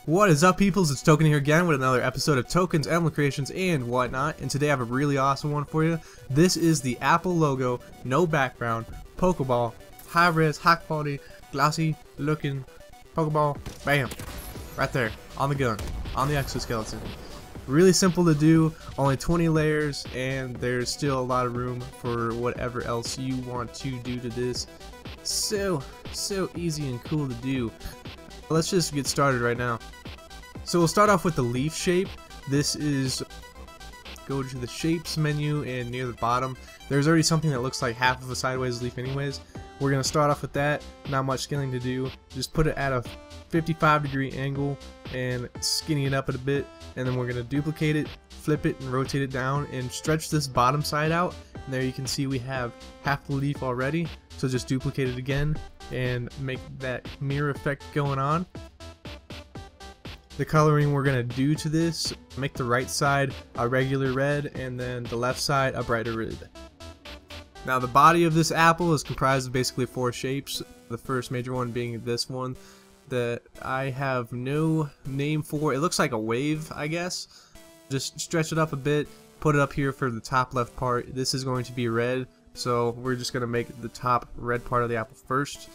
What is up, peoples? It's Token here again with another episode of Tocens Emblem creations and whatnot, and today I have a really awesome one for you. This is the Apple logo, no background, PokeBall, high res, high quality, glossy looking PokeBall, bam, right there, on the gun, on the exoskeleton. Really simple to do, only 20 layers, and there's still a lot of room for whatever else you want to do to this. So easy and cool to do. Let's just get started right now. So we'll start off with the leaf shape. This is, go to the shapes menu, and near the bottom there's already something that looks like half of a sideways leaf anyways. We're going to start off with that, not much scaling to do. Just put it at a 55-degree angle and skinny it up a bit, and then we're going to duplicate it, flip it, and rotate it down and stretch this bottom side out. And there you can see we have half the leaf already, so just duplicate it again and make that mirror effect going on. The coloring we're going to do to this, make the right side a regular red and then the left side a brighter red. Now the body of this apple is comprised of basically 4 shapes, the first major one being this one that I have no name for. It looks like a wave, I guess. Just stretch it up a bit, put it up here for the top left part. This is going to be red, so we're just going to make the top red part of the apple first.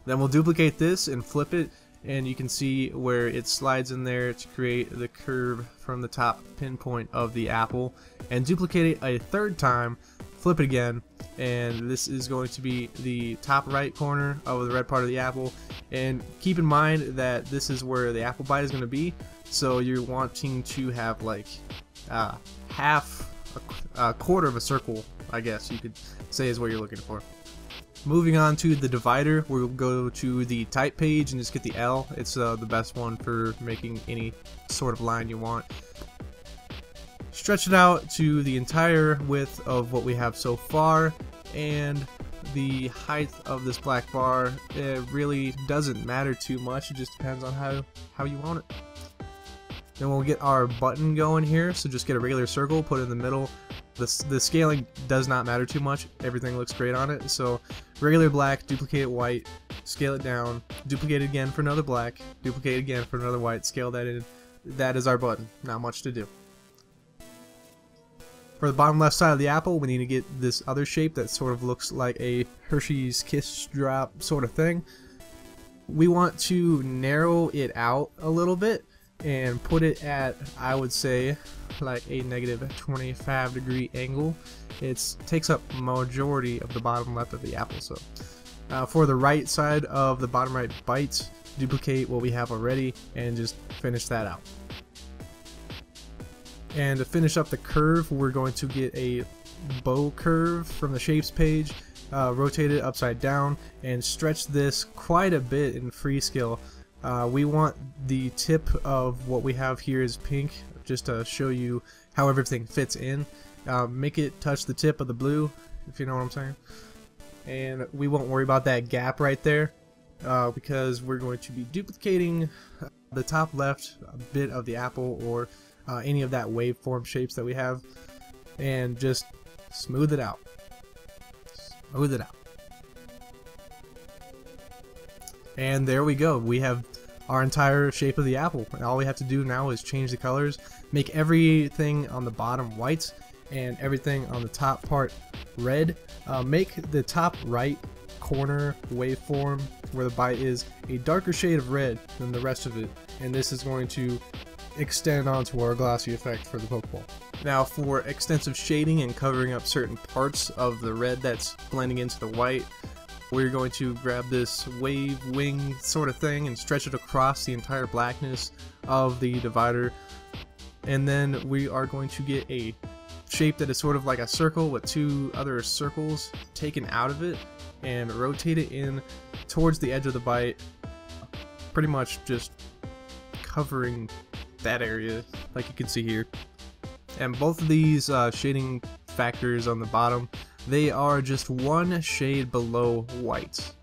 Then we'll duplicate this and flip it, and you can see where it slides in there to create the curve from the top pinpoint of the apple. And duplicate it a third time, flip it again, and this is going to be the top right corner of the red part of the apple. And keep in mind that this is where the apple bite is going to be, so you're wanting to have like half, a quarter of a circle, I guess you could say, is what you're looking for. Moving on to the divider, we'll go to the type page and just get the L. It's the best one for making any sort of line you want. Stretch it out to the entire width of what we have so far, and the height of this black bar, it really doesn't matter too much. It just depends on how you want it. Then we'll get our button going here, so just get a regular circle, put it in the middle. The scaling does not matter too much, everything looks great on it. So regular black, duplicate it white, scale it down, duplicate it again for another black, duplicate it again for another white, scale that in. That is our button, not much to do. For the bottom left side of the apple, we need to get this other shape that sort of looks like a Hershey's Kiss drop sort of thing. We want to narrow it out a little bit and put it at, I would say, like a negative 25-degree angle. It takes up majority of the bottom left of the apple. So for the right side of the bottom right bite, duplicate what we have already and just finish that out. And to finish up the curve, we're going to get a bow curve from the shapes page, rotate it upside down and stretch this quite a bit in freescale. We want the tip of what we have here is pink, just to show you how everything fits in. Make it touch the tip of the blue, if you know what I'm saying. And we won't worry about that gap right there, because we're going to be duplicating the top left bit of the apple, or any of that waveform shapes that we have, and just smooth it out. Smooth it out. And there we go. We have our entire shape of the apple. And all we have to do now is change the colors, make everything on the bottom white and everything on the top part red. Make the top right corner waveform where the bite is a darker shade of red than the rest of it, and this is going to extend onto our glossy effect for the PokeBall. Now for extensive shading and covering up certain parts of the red that's blending into the white, we're going to grab this wave wing sort of thing and stretch it across the entire blackness of the divider, and then we are going to get a shape that is sort of like a circle with 2 other circles taken out of it and rotate it in towards the edge of the bite, pretty much just covering that area like you can see here. And both of these shading factors on the bottom, they are just 1 shade below white.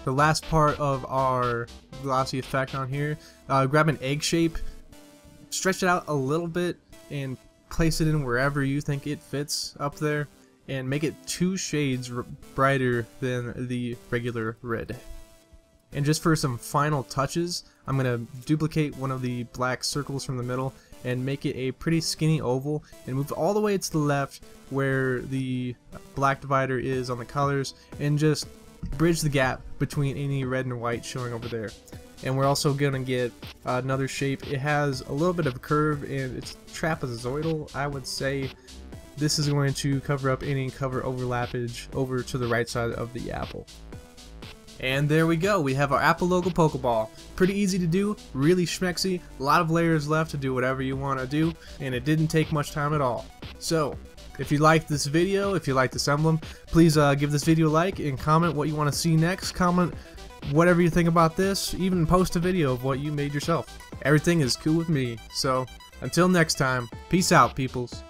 The last part of our glossy effect on here, grab an egg shape, stretch it out a little bit and place it in wherever you think it fits up there, and make it 2 shades brighter than the regular red. And just for some final touches, I'm going to duplicate one of the black circles from the middle and make it a pretty skinny oval and move all the way to the left where the black divider is on the colors, and just bridge the gap between any red and white showing over there. And we're also going to get another shape. It has a little bit of a curve and it's trapezoidal, I would say. This is going to cover up any cover overlappage over to the right side of the apple. And there we go, we have our Apple logo Pokeball. Pretty easy to do, really schmexy, a lot of layers left to do whatever you want to do, and it didn't take much time at all. So, if you liked this video, if you liked this emblem, please give this video a like and comment what you want to see next. Comment whatever you think about this, even post a video of what you made yourself. Everything is cool with me. So, until next time, peace out, peoples.